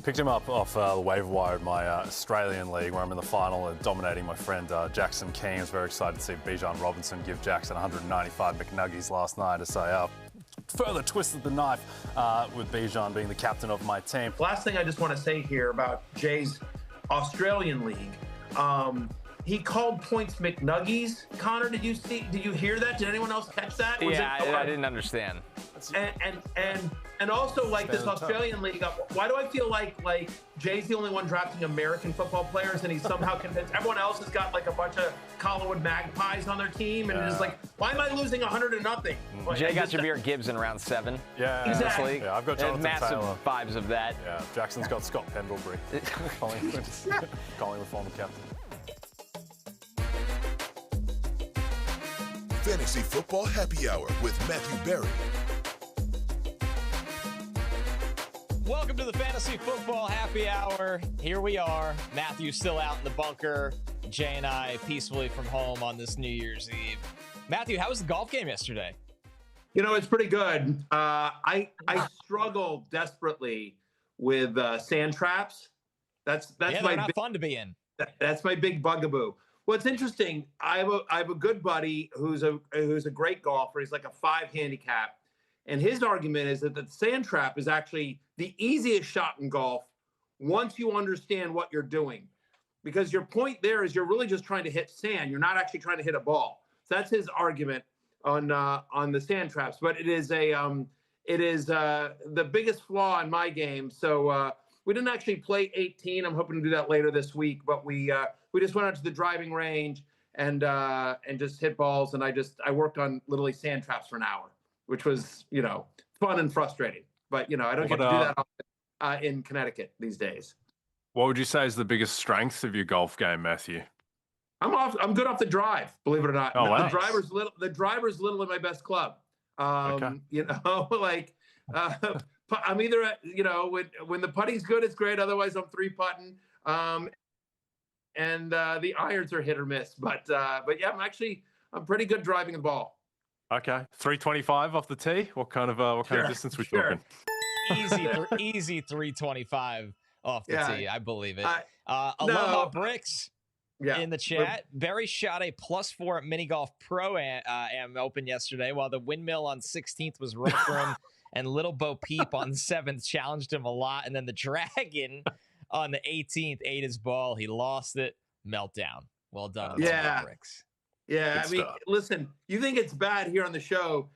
Picked him up off the waiver wire in my Australian league where I'm in the final and dominating my friend Jaxon King. I was very excited to see Bijan Robinson give Jackson 195 McNuggies last night as I further twisted the knife with Bijan being the captain of my team. Last thing I just want to say here about Jay's Australian league. He called points McNuggies. Connor, did you hear that? Did anyone else catch that? I didn't understand. And also, like, this Australian league, why do I feel like Jay's the only one drafting American football players, and he's somehow convinced everyone else has got like a bunch of Collinwood Magpies on their team, and it's like, why am I losing 100-0. Jay got Jameer Gibbs in round 7. Yeah, exactly. Yeah, I've got Jonathan massive Taylor. Vibes of that. Yeah, Jackson's got Scott Pendlebury. Collingwood former captain. Fantasy Football Happy Hour with Matthew Berry. Welcome to the Fantasy Football Happy Hour. Here we are. Matthew's still out in the bunker. Jay and I peacefully from home on this New Year's Eve. Matthew, how was the golf game yesterday? You know, it's pretty good. I struggle desperately with sand traps. That's they're not fun to be in. That's my big bugaboo. Well, it's interesting. I have a good buddy who's a great golfer. He's like a 5 handicap. And his argument is that the sand trap is actually the easiest shot in golf once you understand what you're doing. Because your point there is you're really just trying to hit sand. You're not actually trying to hit a ball. So that's his argument on the sand traps. But it is the biggest flaw in my game. So we didn't actually play 18. I'm hoping to do that later this week. But we just went out to the driving range and just hit balls. And I worked on literally sand traps for an hour, which was, fun and frustrating. But, I don't get to do that often, in Connecticut these days. What would you say is the biggest strength of your golf game, Matthew? I'm good off the drive, believe it or not. Oh, wow. The driver's literally my best club. I'm either, when the putting's good, it's great. Otherwise, I'm 3-putting. And the irons are hit or miss. But yeah, I'm pretty good driving the ball. Okay, 325 off the tee. What kind of distance we talking? Easy 325 off the tee. I believe it. Aloha Bricks in the chat. Barry shot a +4 at Mini Golf Pro Am Open yesterday, while the windmill on 16th was rough for him, and Little Bo Peep on 7th challenged him a lot, and then the Dragon on the 18th ate his ball. He lost it. Meltdown. Well done, Aloha Bricks. Yeah, listen, you think it's bad here on the show.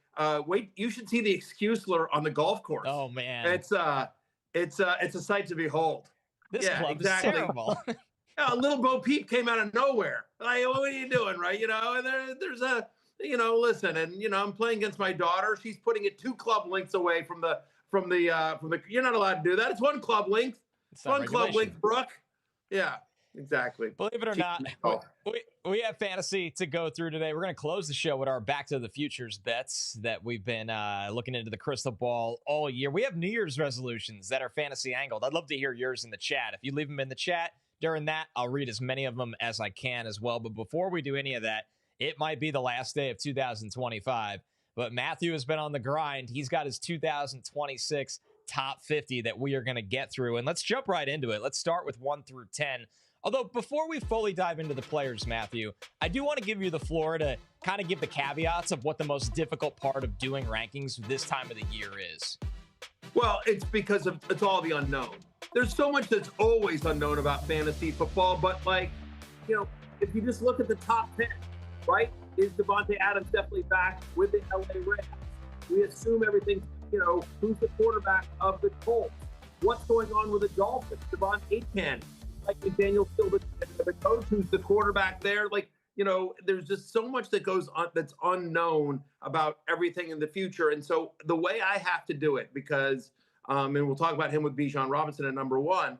Wait, you should see the excuseler on the golf course. Oh, man. It's a sight to behold. This club is terrible. Little Bo Peep came out of nowhere. Like, what are you doing, right? And there's a, listen, and, I'm playing against my daughter. She's putting it 2 club lengths away from the, you're not allowed to do that. It's 1 club length. It's 1 club length, Brooke. Yeah. Exactly. Believe it or not, we have fantasy to go through today. We're going to close the show with our Back to the Futures bets that we've been looking into the crystal ball all year. We have New Year's resolutions that are fantasy angled. I'd love to hear yours in the chat. If you leave them in the chat during that, I'll read as many of them as I can as well. But before we do any of that, it might be the last day of 2025. But Matthew has been on the grind. He's got his 2026 top 50 that we are going to get through. And let's jump right into it. Let's start with 1 through 10. Although, before we fully dive into the players, Matthew, I do want to give you the floor to kind of give the caveats of what the most difficult part of doing rankings this time of the year is. Well, it's because it's all the unknown. There's so much that's always unknown about fantasy football, but if you just look at the top 10, right? Is Devontae Adams definitely back with the LA Rams? We assume everything's, who's the quarterback of the Colts? What's going on with the Dolphins? Devon Achane. Like Daniel Steele, the coach who's the quarterback there. There's just so much that goes on that's unknown about everything in the future. And so the way I have to do it, because, and we'll talk about him with Bijan Robinson at number 1,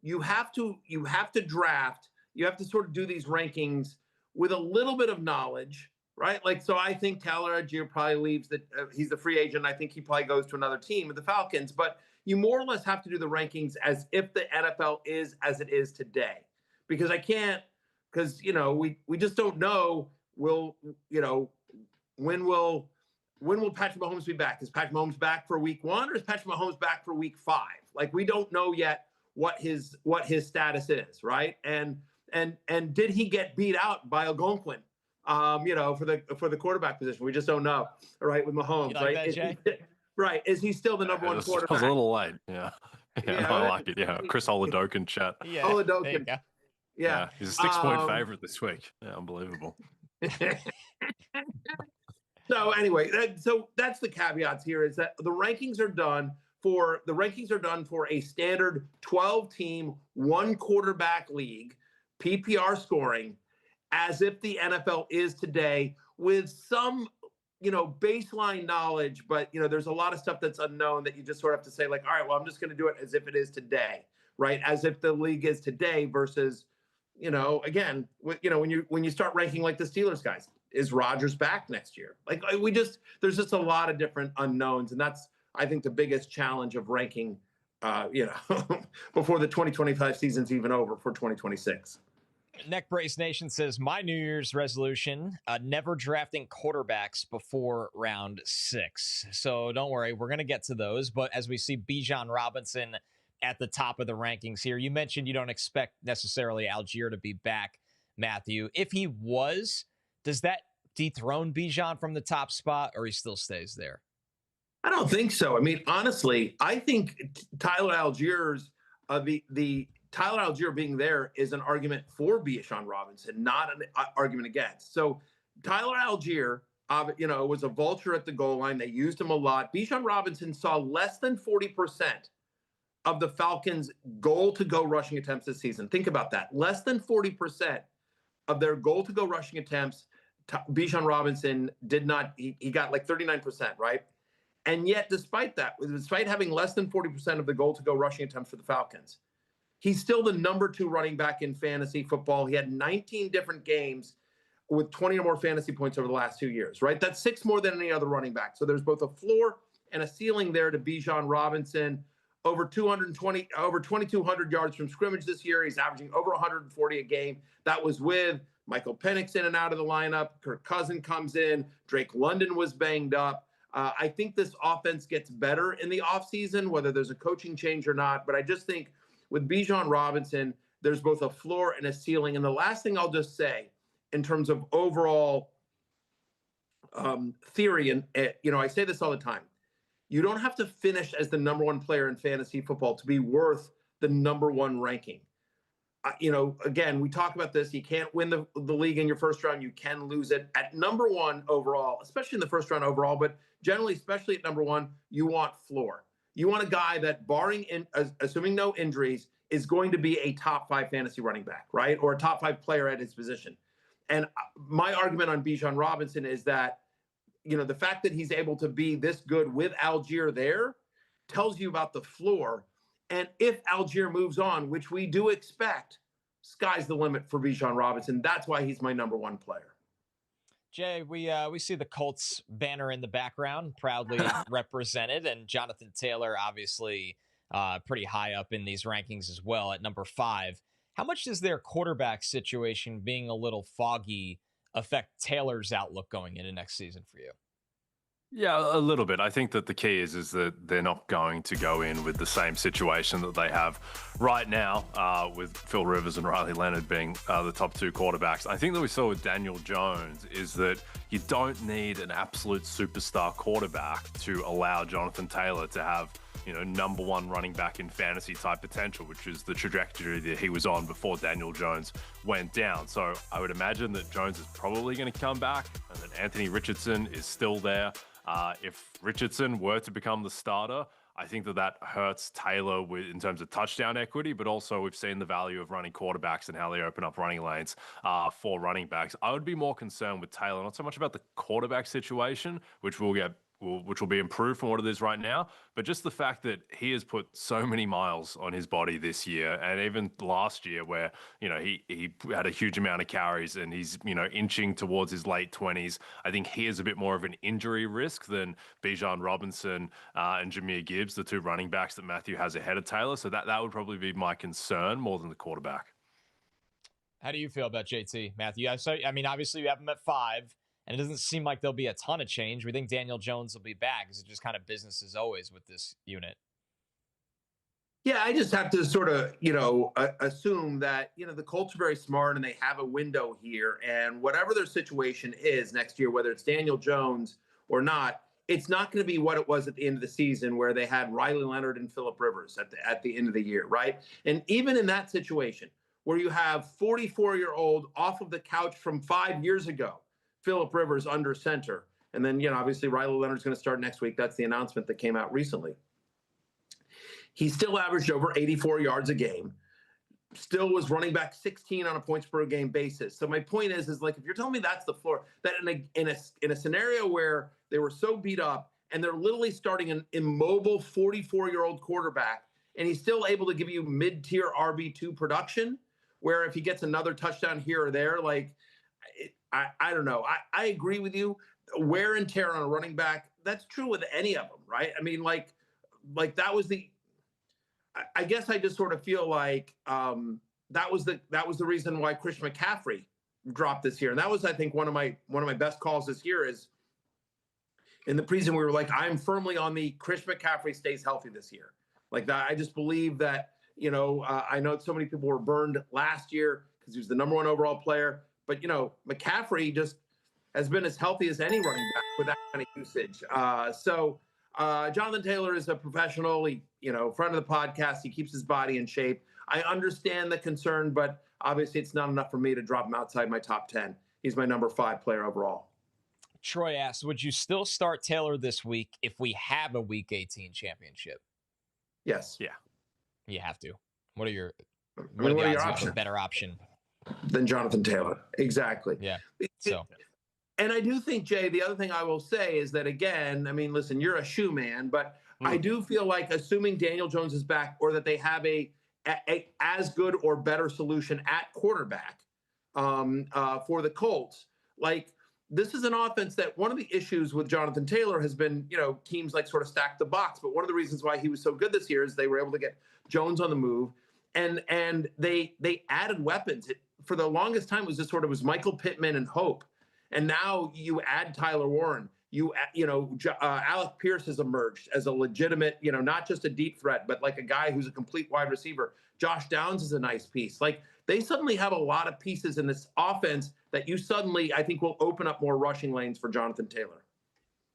you have to draft, you have to sort of do these rankings with a little bit of knowledge, right? So I think Tyler Algier probably leaves he's the free agent. I think he probably goes to another team with the Falcons, but you more or less have to do the rankings as if the NFL is as it is today, because we just don't know when will when will Patrick Mahomes be back? Is Patrick Mahomes back for week 1 or is Patrick Mahomes back for week 5? Like, we don't know yet what his status is, right? And did he get beat out by Algonquin, for the quarterback position? We just don't know, right, with Mahomes, like right? That, Jay? Right. Is he still the number one quarterback? I was a little late, yeah. Yeah, no, I like it, yeah. Chris Oladokin chat. Yeah, Oladokin. Yeah. He's a 6-point favorite this week. Yeah, unbelievable. So anyway, that's the caveats here, is that the rankings are done for a standard 12-team, 1-quarterback league, PPR scoring, as if the NFL is today, with some, baseline knowledge, but there's a lot of stuff that's unknown that you just sort of have to say, like, all right, well, I'm just going to do it as if it is today, right? As if the league is today versus, again, when you start ranking like the Steelers guys, is Rodgers back next year? Like, there's just a lot of different unknowns, and that's, I think, the biggest challenge of ranking, before the 2025 season's even over for 2026. Neck Brace Nation says, my New Year's resolution, never drafting quarterbacks before round 6. So don't worry, we're going to get to those. But as we see Bijan Robinson at the top of the rankings here, you mentioned you don't expect necessarily Algier to be back, Matthew. If he was, does that dethrone Bijan from the top spot, or he still stays there? I don't think so. I mean, honestly, I think Tyler Algier's Tyler Algier being there is an argument for Bijan Robinson, not an argument against. So Tyler Algier, was a vulture at the goal line. They used him a lot. Bijan Robinson saw less than 40% of the Falcons' goal-to-go rushing attempts this season. Think about that. Less than 40% of their goal-to-go rushing attempts, Bijan Robinson did not. He got like 39%, right? And yet, despite having less than 40% of the goal-to-go rushing attempts for the Falcons, he's still the number 2 running back in fantasy football. He had 19 different games with 20 or more fantasy points over the last 2 years, right? That's 6 more than any other running back. So there's both a floor and a ceiling there to Bijan Robinson. Over 2,200 yards from scrimmage this year. He's averaging over 140 a game. That was with Michael Penix in and out of the lineup. Kirk Cousins comes in. Drake London was banged up. I think this offense gets better in the offseason, whether there's a coaching change or not. But I just think with Bijan Robinson, there's both a floor and a ceiling. And the last thing I'll just say in terms of overall theory, and I say this all the time, you don't have to finish as the number 1 player in fantasy football to be worth the number 1 ranking. Again, we talk about this. You can't win the league in your first round. You can lose it at number 1 overall, especially in the first round overall, but generally, especially at number 1, you want floor. You want a guy that, assuming no injuries, is going to be a top 5 fantasy running back, right? Or a top 5 player at his position. And my argument on Bijan Robinson is that, the fact that he's able to be this good with Algier there tells you about the floor. And if Algier moves on, which we do expect, sky's the limit for Bijan Robinson. That's why he's my number 1 player. Jay, we see the Colts banner in the background, proudly represented, and Jonathan Taylor, obviously pretty high up in these rankings as well at number 5. How much does their quarterback situation being a little foggy affect Taylor's outlook going into next season for you? Yeah, a little bit. I think that the key is that they're not going to go in with the same situation that they have right now with Phil Rivers and Riley Leonard being the top 2 quarterbacks. I think that we saw with Daniel Jones is that you don't need an absolute superstar quarterback to allow Jonathan Taylor to have, number 1 running back in fantasy type potential, which is the trajectory that he was on before Daniel Jones went down. So I would imagine that Jones is probably going to come back and that Anthony Richardson is still there. If Richardson were to become the starter, I think that hurts Taylor in terms of touchdown equity, but also we've seen the value of running quarterbacks and how they open up running lanes for running backs. I would be more concerned with Taylor, not so much about the quarterback situation, which will be improved from what it is right now, but just the fact that he has put so many miles on his body this year, and even last year where, he had a huge amount of carries and he's, inching towards his late 20s. I think he is a bit more of an injury risk than Bijan Robinson and Jahmyr Gibbs, the 2 running backs that Matthew has ahead of Taylor. So that would probably be my concern more than the quarterback. How do you feel about JT, Matthew? Obviously you have him at 5. And it doesn't seem like there'll be a ton of change. We think Daniel Jones will be back. It's just kind of business as always with this unit. Yeah, I just have to sort of, assume that, the Colts are very smart and they have a window here. And whatever their situation is next year, whether it's Daniel Jones or not, it's not going to be what it was at the end of the season where they had Riley Leonard and Phillip Rivers at the end of the year, right? And even in that situation where you have 44-year-old off of the couch from 5 years ago, Phillip Rivers under center, and then, obviously Riley Leonard's going to start next week. That's the announcement that came out recently. He still averaged over 84 yards a game, still was running back 16 on a points per game basis. So my point is like, if you're telling me that's the floor, that in a scenario where they were so beat up and they're literally starting an immobile 44-year-old quarterback, and he's still able to give you mid-tier RB2 production, where if he gets another touchdown here or there, like, I don't know. I agree with you. Wear and tear on a running back, that's true with any of them, right? I mean, like that was I guess I just sort of feel like that was the reason why Christian McCaffrey dropped this year. And that was, I think, one of my best calls this year is in the preseason, we were like, I'm firmly on the Christian McCaffrey stays healthy this year. Like that, I just believe that, I know so many people were burned last year because he was the number 1 overall player. But, McCaffrey just has been as healthy as any running back with that kind of usage. Jonathan Taylor is a professional. He, friend of the podcast. He keeps his body in shape. I understand the concern, but obviously it's not enough for me to drop him outside my top 10. He's my number 5 player overall. Troy asks, would you still start Taylor this week if we have a Week 18 championship? Yes. Yeah. You have to. What are your options? A better option than Jonathan Taylor? Exactly. Yeah. So. And I do think, Jay, the other thing I will say is that, again, I mean, listen, you're a shoe man, but I do feel like assuming Daniel Jones is back or that they have a as good or better solution at quarterback for the Colts, like this is an offense that one of the issues with Jonathan Taylor has been, teams like sort of stack the box. But one of the reasons why he was so good this year is they were able to get Jones on the move and they added weapons. For the longest time, it was just sort of was Michael Pittman and hope. And now you add Tyler Warren, Alec Pierce has emerged as a legitimate, not just a deep threat, but like a guy who's a complete wide receiver. Josh Downs is a nice piece. Like they suddenly have a lot of pieces in this offense that you suddenly, I think, will open up more rushing lanes for Jonathan Taylor.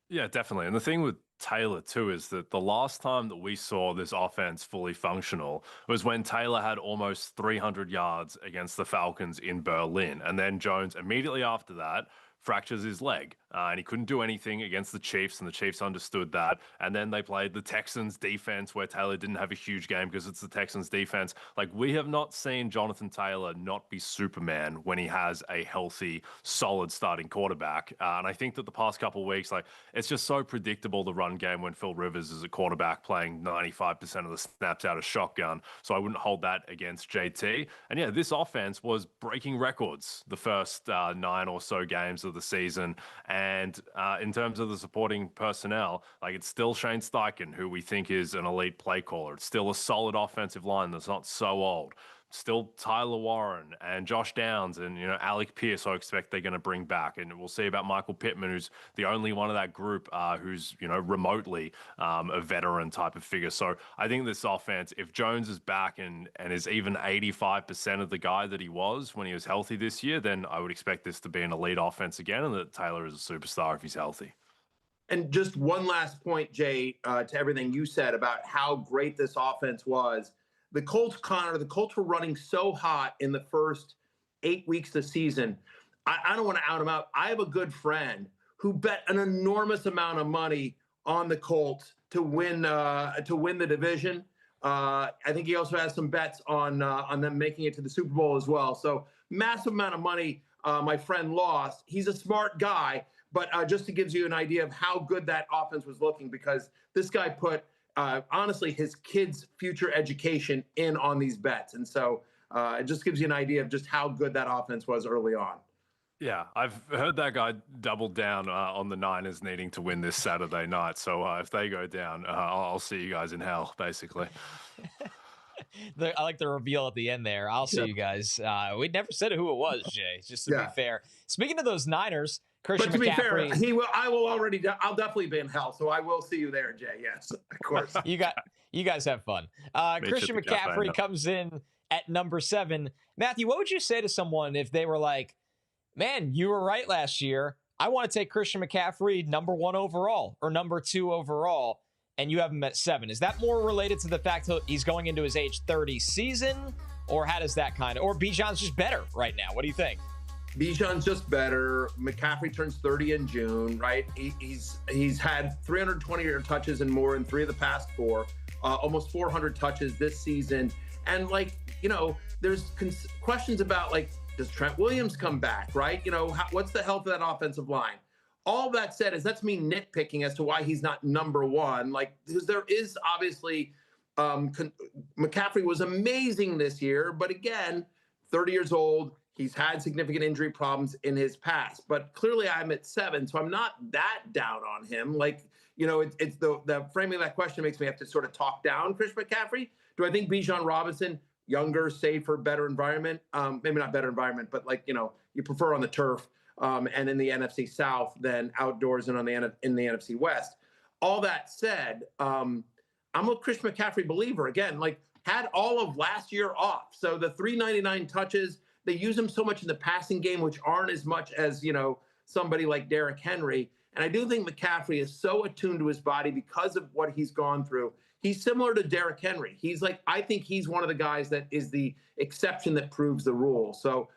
Yeah, definitely. And the thing with Taylor too is that the last time that we saw this offense fully functional was when Taylor had almost 300 yards against the Falcons in Berlin. And then Jones immediately after that fractures his leg and he couldn't do anything against the Chiefs, and the Chiefs understood that. And then they played the Texans defense where Taylor didn't have a huge game because it's the Texans defense. Like, we have not seen Jonathan Taylor not be Superman when he has a healthy, solid starting quarterback. And I think that the past couple of weeks, like, it's just so predictable, the run game when Phil Rivers is a quarterback playing 95% of the snaps out of shotgun. So I wouldn't hold that against JT. And yeah, this offense was breaking records the first 9 or so games of the season. And in terms of the supporting personnel, like, it's still Shane Steichen, who we think is an elite play caller. It's still a solid offensive line that's not so old. Still Tyler Warren and Josh Downs and, Alec Pierce, I expect they're going to bring back. And we'll see about Michael Pittman, who's the only one of that group who's, remotely a veteran type of figure. So I think this offense, if Jones is back and is even 85% of the guy that he was when he was healthy this year, then I would expect this to be an elite offense again, and that Taylor is a superstar if he's healthy. And just one last point, Jay, to everything you said about how great this offense was. The Colts were running so hot in the first 8 weeks of the season. I don't want to out them out. I have a good friend who bet an enormous amount of money on the Colts to win the division. I think he also has some bets on them making it to the Super Bowl as well. So massive amount of money my friend lost. He's a smart guy, but just to give you an idea of how good that offense was looking, because this guy put honestly his kids' future education in on these bets. And so it just gives you an idea of just how good that offense was early on. Yeah, I've heard that guy doubled down on the Niners needing to win this Saturday night. So if they go down, I'll see you guys in hell, basically. I like the reveal at the end there. I'll see you guys. We never said who it was, Jay, just to be fair. Speaking of those Niners, Christian But to McCaffrey, be fair, I'll definitely be in hell. So I will see you there, Jay. Yes, of course. you guys have fun. Christian McCaffrey comes in at number 7. Matthew, what would you say to someone if they were like, man, you were right last year. I want to take Christian McCaffrey number 1 overall or number 2 overall, and you have him at 7. Is that more related to the fact that he's going into his age 30 season, or how does that or Bijan's just better right now? What do you think? Bijan's just better. McCaffrey turns 30 in June, right? He's had 320 touches and more in 3 of the past 4, almost 400 touches this season. And there's questions about does Trent Williams come back, right? What's the health of that offensive line? All that said that's me nitpicking as to why he's not number 1. Because there is obviously McCaffrey was amazing this year, but again, 30 years old. He's had significant injury problems in his past, but clearly I'm at 7, so I'm not that down on him. It's the framing of that question makes me have to sort of talk down Chris McCaffrey. Do I think Bijan Robinson, younger, safer, better environment? Maybe not better environment, but you prefer on the turf and in the NFC South than outdoors and in the NFC West. All that said, I'm a Chris McCaffrey believer. Again, had all of last year off, so the 399 touches. They use him so much in the passing game, which aren't as much as, somebody like Derrick Henry. And I do think McCaffrey is so attuned to his body because of what he's gone through. He's similar to Derrick Henry. I think he's one of the guys that is the exception that proves the rule. So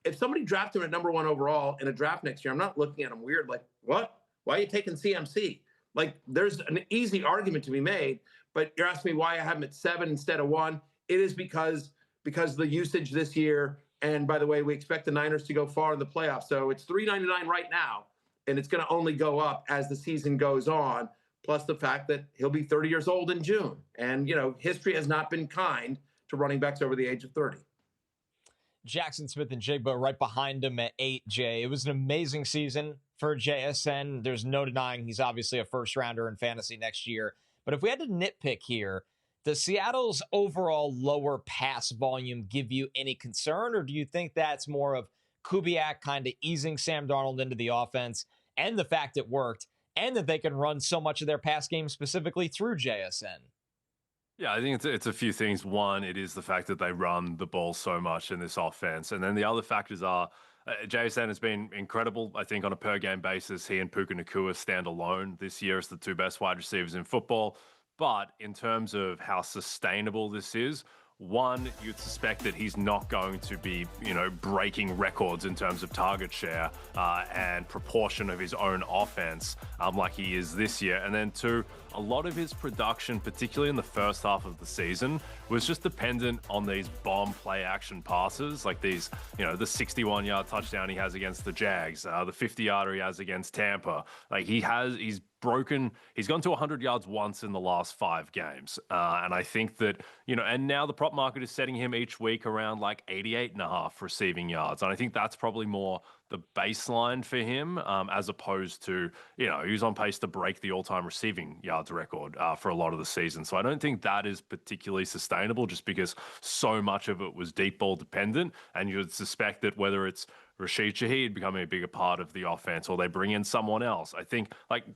if somebody drafted him at number 1 overall in a draft next year, I'm not looking at him weird. What? Why are you taking CMC? There's an easy argument to be made, but you're asking me why I have him at 7 instead of 1. It is because the usage this year, and by the way, we expect the Niners to go far in the playoffs. So it's $3.99 right now, and it's going to only go up as the season goes on, plus the fact that he'll be 30 years old in June. And, history has not been kind to running backs over the age of 30. Jaxon Smith-Njigba right behind him at 8, Jay. It was an amazing season for JSN. There's no denying he's obviously a first-rounder in fantasy next year. But if we had to nitpick here, does Seattle's overall lower pass volume give you any concern, or do you think that's more of Kubiak kind of easing Sam Darnold into the offense and the fact it worked and that they can run so much of their pass game specifically through JSN? Yeah, I think it's a few things. One, it is the fact that they run the ball so much in this offense. And then the other factors are JSN has been incredible, I think, on a per-game basis. He and Puka Nacua stand alone this year as the 2 best wide receivers in football. But in terms of how sustainable this is, one, you'd suspect that he's not going to be, breaking records in terms of target share and proportion of his own offense like he is this year. And then 2, a lot of his production, particularly in the first half of the season, was just dependent on these bomb play action passes, like these, the 61-yard touchdown he has against the Jags, the 50-yarder he has against Tampa. He's gone to 100 yards once in the last 5 games. And I think that, and now the prop market is setting him each week around 88.5 receiving yards. And I think that's probably more the baseline for him, as opposed to, he was on pace to break the all-time receiving yards record for a lot of the season. So I don't think that is particularly sustainable, just because so much of it was deep ball dependent. And you would suspect that whether it's Rashid Shaheed becoming a bigger part of the offense, or they bring in someone else. I think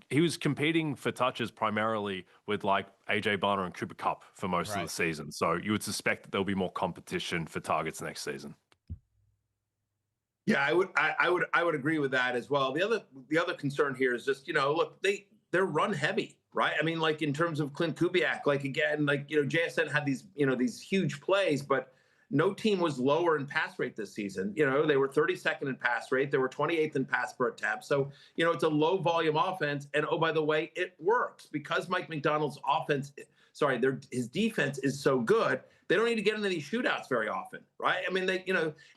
he was competing for touches primarily with AJ Barner and Cooper Kupp for most of the season. So you would suspect that there'll be more competition for targets next season. Yeah, I would agree with that as well. The other concern here is just, look, they're run heavy, right? I mean, in terms of Clint Kubiak, JSN had these huge plays, but no team was lower in pass rate this season. They were 32nd in pass rate. They were 28th in pass per attempt. So, it's a low volume offense. And oh, by the way, it works because Mike McDonald's his defense is so good. They don't need to get into these shootouts very often, right? I mean,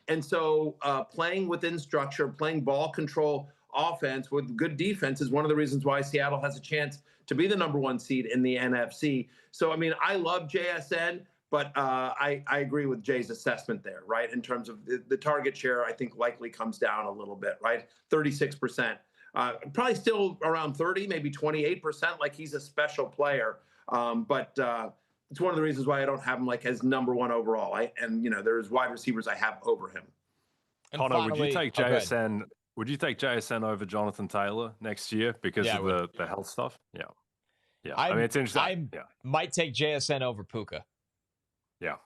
and so playing within structure, playing ball control offense with good defense is one of the reasons why Seattle has a chance to be the number 1 seed in the NFC. So, I mean, I love JSN. But I agree with Jay's assessment there, right? In terms of the target share, I think likely comes down a little bit, right? 36%. Probably still around 30, maybe 28%, he's a special player. But it's one of the reasons why I don't have him as number 1 overall. There's wide receivers I have over him. And Connor, finally, would you take JSN Would you take JSN over Jonathan Taylor next year because of the health stuff? Yeah. Yeah. I mean, it's interesting. I might take JSN over Puka. Yeah.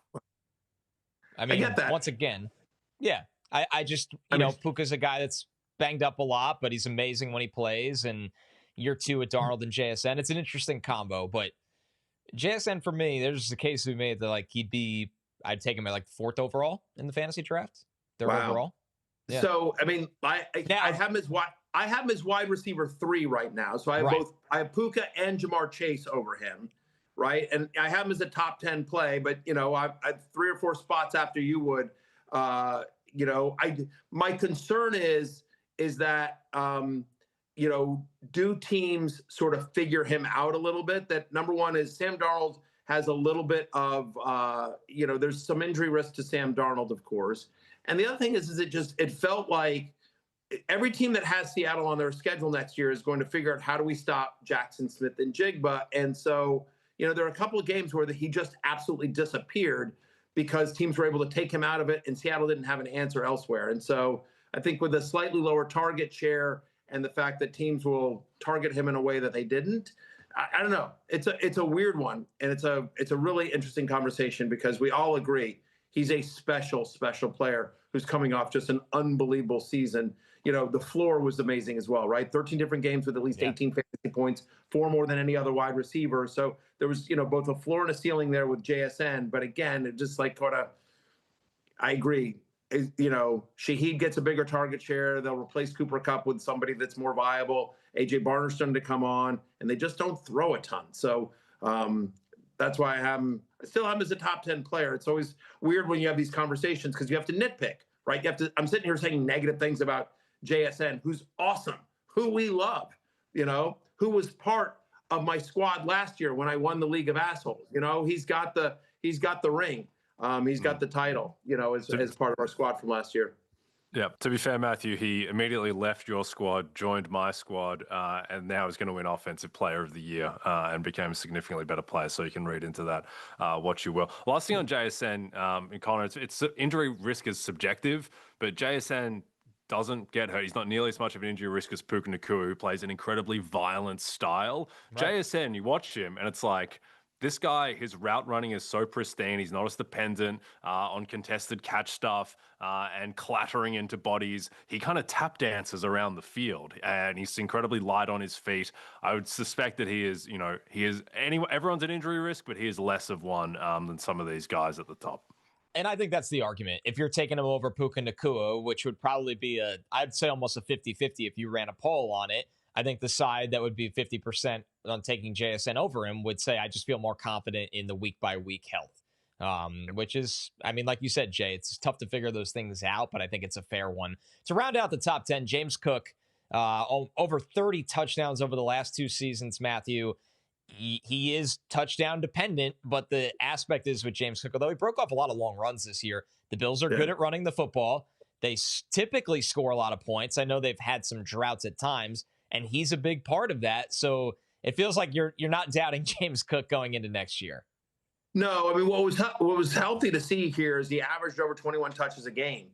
I mean, I get that. once again, yeah. I just, you know, Puka's a guy that's banged up a lot, but he's amazing when he plays. And year 2 with Darnold and JSN, it's an interesting combo. But JSN for me, there's a case we made that like I'd take him at like 4th overall in the fantasy draft. 3rd overall. Yeah. So I mean, I have him as wide receiver 3 right now. So I have I have Puka and Jamar Chase over him, right? And I have him as a top 10 play, but you know, I 3 or 4 spots after you would. You know, my concern is that you know, do teams sort of figure him out a little bit? That number one is Sam Darnold has a little bit of you know, there's some injury risk to Sam Darnold, of course. And the other thing is it felt like every team that has Seattle on their schedule next year is going to figure out how do we stop Jaxon Smith-Njigba. And so, you know, there are a couple of games where he just absolutely disappeared because teams were able to take him out of it and Seattle didn't have an answer elsewhere. And so I think with a slightly lower target share and the fact that teams will target him in a way that they didn't, I don't know. It's a weird one. And it's a really interesting conversation because we all agree he's a special, special player who's coming off just an unbelievable season. You know, the floor was amazing as well, right? 13 different games with at least 18 fantasy points, 4 more than any other wide receiver. So there was, you know, both a floor and a ceiling there with JSN. But again, it just like I agree. You know, Shaheed gets a bigger target share. They'll replace Cooper Kupp with somebody that's more viable. AJ Barner's starting to come on, and they just don't throw a ton. So that's why I still have him as a top 10 player. It's always weird when you have these conversations because you have to nitpick, right? I'm sitting here saying negative things about JSN, who's awesome, who we love, you know, who was part of my squad last year when I won the League of Assholes. You know, he's got the ring. He's got the title, you know, as part of our squad from last year. Yeah. To be fair, Matthew, he immediately left your squad, joined my squad, and now he's going to win Offensive Player of the Year and became a significantly better player. So you can read into that what you will. Last thing on JSN, and Connor, it's injury risk is subjective, but JSN doesn't get hurt. He's not nearly as much of an injury risk as Puka Nacua, who plays an incredibly violent style. Right. JSN, you watch him, and it's like, this guy, his route running is so pristine. He's not as dependent on contested catch stuff and clattering into bodies. He kind of tap dances around the field, and he's incredibly light on his feet. I would suspect that he is, you know, everyone's an injury risk, but he is less of one than some of these guys at the top. And I think that's the argument. If you're taking him over Puka Nacua, which would probably be I'd say almost a 50-50 if you ran a poll on it, I think the side that would be 50% on taking JSN over him would say, I just feel more confident in the week-by-week health, which is, I mean, like you said, Jay, it's tough to figure those things out, but I think it's a fair one. To round out the top 10, James Cook, over 30 touchdowns over the last 2 seasons, Matthew. He is touchdown dependent, but the aspect is with James Cook, although he broke off a lot of long runs this year, the Bills are good at running the football. They typically score a lot of points. I know they've had some droughts at times, and he's a big part of that. So it feels like you're not doubting James Cook going into next year. No, I mean, what was healthy to see here is he averaged over 21 touches a game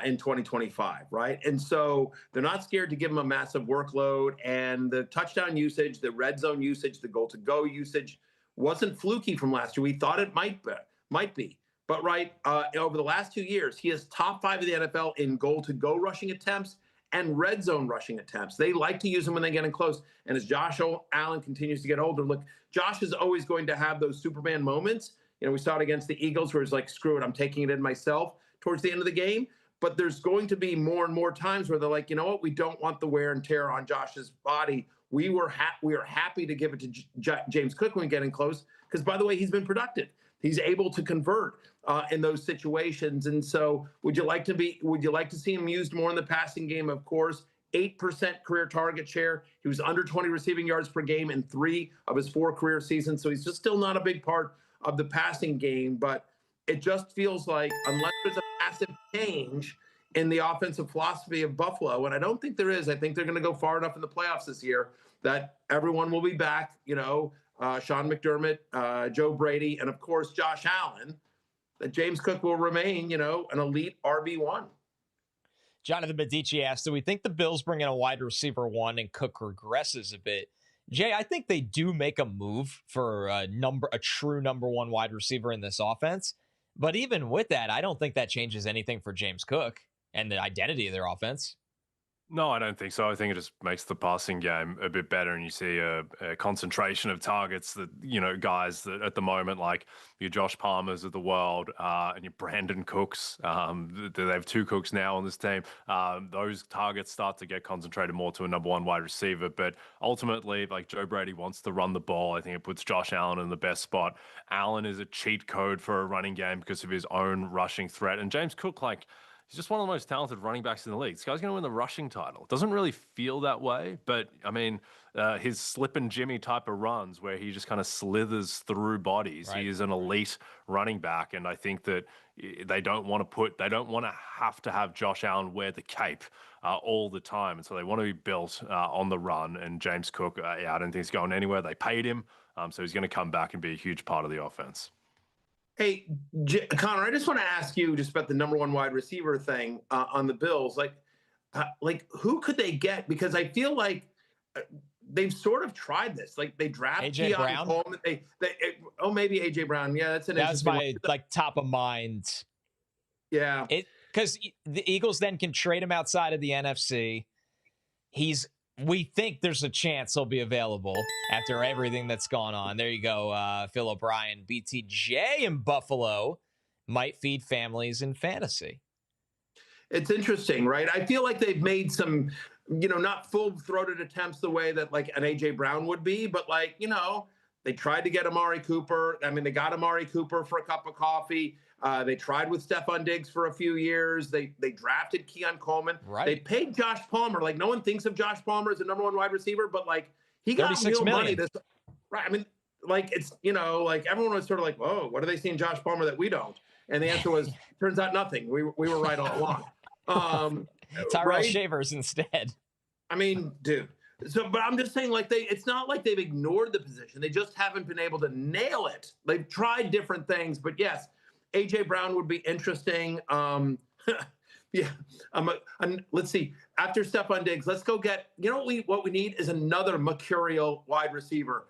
in 2025, right? And so they're not scared to give him a massive workload. And the touchdown usage, the red zone usage, the goal-to-go usage wasn't fluky from last year. We thought it might be. But right, over the last 2 years, he is top 5 of the NFL in goal-to-go rushing attempts and red zone rushing attempts. They like to use him when they get in close. And as Josh Allen continues to get older, look, Josh is always going to have those Superman moments. You know, we saw it against the Eagles where it's like, screw it, I'm taking it in myself towards the end of the game. But there's going to be more and more times where they're like, you know what, we don't want the wear and tear on Josh's body. We are happy to give it to James Cook when we get in close. Because, by the way, he's been productive. He's able to convert in those situations. And so would you like to see him used more in the passing game? Of course, 8% career target share. He was under 20 receiving yards per game in 3 of his 4 career seasons. So he's just still not a big part of the passing game. But it just feels like unless there's a massive change in the offensive philosophy of Buffalo, and I don't think there is, I think they're going to go far enough in the playoffs this year that everyone will be back, you know, Sean McDermott, Joe Brady, and of course, Josh Allen, that James Cook will remain, you know, an elite RB1. Jonathan Medici asked, do we think the Bills bring in a wide receiver one and Cook regresses a bit? Jay, I think they do make a move for a true number one wide receiver in this offense. But even with that, I don't think that changes anything for James Cook and the identity of their offense. No, I don't think so. I think it just makes the passing game a bit better, and you see a concentration of targets that, guys that at the moment, like your Josh Palmers of the world and your Brandon Cooks, they have 2 Cooks now on this team. Those targets start to get concentrated more to a number one wide receiver. But ultimately, like Joe Brady wants to run the ball. I think it puts Josh Allen in the best spot. Allen is a cheat code for a running game because of his own rushing threat. And James Cook, he's just one of the most talented running backs in the league. This guy's going to win the rushing title. It doesn't really feel that way, but I mean, his slip and Jimmy type of runs where he just kind of slithers through bodies. Right. He is an elite running back, and I think that they don't want to have Josh Allen wear the cape all the time, and so they want to be built on the run. And James Cook, I don't think he's going anywhere. They paid him, so he's going to come back and be a huge part of the offense. Hey, Connor, I just want to ask you just about the number one wide receiver thing on the Bills. Like who could they get? Because I feel like they've sort of tried this. Like they drafted AJ Brown. Coleman. Maybe AJ Brown. Yeah, that's my top of mind. Yeah, because the Eagles then can trade him outside of the NFC. We think there's a chance he'll be available after everything that's gone on. There you go, Phil O'Brien. BTJ in Buffalo might feed families in fantasy. It's interesting, right? I feel like they've made some, not full-throated attempts the way that like an A.J. Brown would be, but they tried to get Amari Cooper. I mean, they got Amari Cooper for a cup of coffee. They tried with Stephon Diggs for a few years. They drafted Keon Coleman. Right. They paid Josh Palmer. Like no one thinks of Josh Palmer as a number one wide receiver, but he got real money. Right. I mean, it's everyone was sort of like, whoa, what are they seeing Josh Palmer that we don't? And the answer was, turns out nothing. We were right all along. Tyrell Shavers instead. I mean, dude. So, but I'm just saying, it's not like they've ignored the position. They just haven't been able to nail it. They've tried different things, but yes. AJ Brown would be interesting. Yeah. Let's see. After Stephon Diggs, let's go get. What we need is another mercurial wide receiver,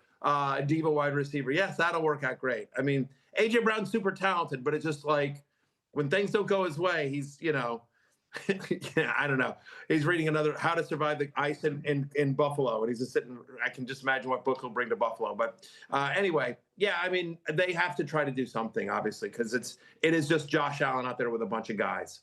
diva wide receiver. Yes, that'll work out great. I mean, AJ Brown's super talented, but it's just like when things don't go his way, he's yeah, I don't know. He's reading another How to Survive the Ice in Buffalo, and he's just sitting. I can just imagine what book he'll bring to Buffalo. But anyway, yeah, I mean, they have to try to do something, obviously, because it is just Josh Allen out there with a bunch of guys.